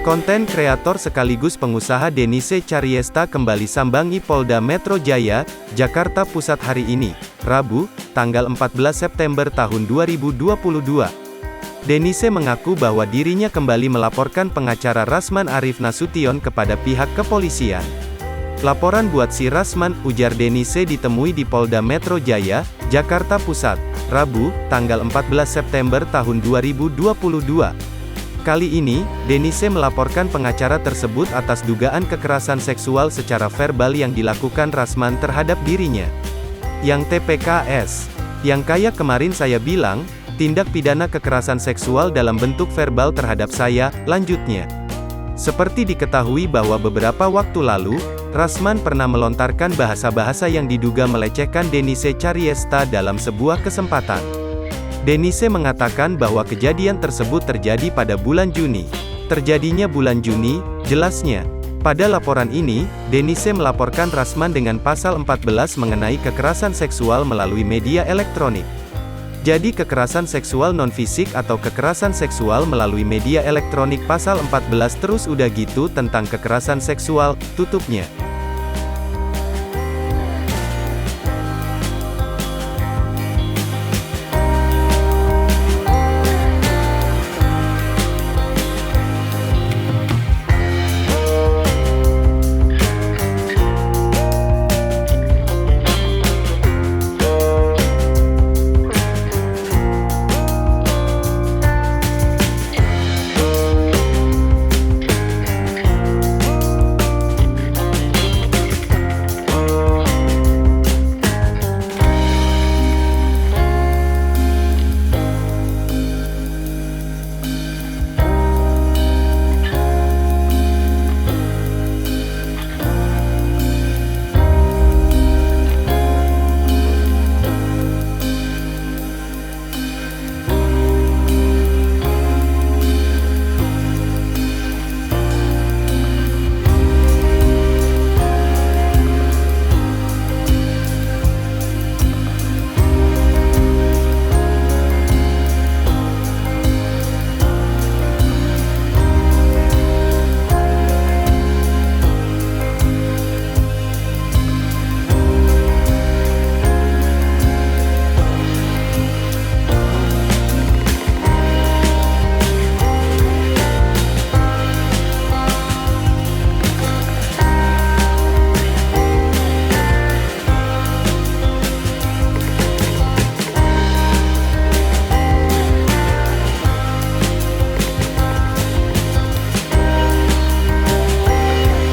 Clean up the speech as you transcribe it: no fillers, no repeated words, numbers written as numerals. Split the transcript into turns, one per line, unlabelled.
Konten kreator sekaligus pengusaha Denise Caryesta kembali sambangi Polda Metro Jaya, Jakarta Pusat hari ini, Rabu, tanggal 14 September tahun 2022. Denise mengaku bahwa dirinya kembali melaporkan pengacara Rasman Arif Nasution kepada pihak kepolisian. Laporan buat si Rasman, ujar Denise ditemui di Polda Metro Jaya, Jakarta Pusat, Rabu, tanggal 14 September tahun 2022. Kali ini, Denise melaporkan pengacara tersebut atas dugaan kekerasan seksual secara verbal yang dilakukan Rasman terhadap dirinya. Yang TPKS. Yang kayak kemarin saya bilang, tindak pidana kekerasan seksual dalam bentuk verbal terhadap saya, lanjutnya. Seperti diketahui bahwa beberapa waktu lalu, Rasman pernah melontarkan bahasa-bahasa yang diduga melecehkan Denise Caryesta dalam sebuah kesempatan. Denise mengatakan bahwa kejadian tersebut terjadi pada bulan Juni. Terjadinya bulan Juni, jelasnya. Pada laporan ini, Denise melaporkan Rasman dengan pasal 14 mengenai kekerasan seksual melalui media elektronik. Jadi kekerasan seksual non-fisik atau kekerasan seksual melalui media elektronik pasal 14 terus udah gitu tentang kekerasan seksual, tutupnya.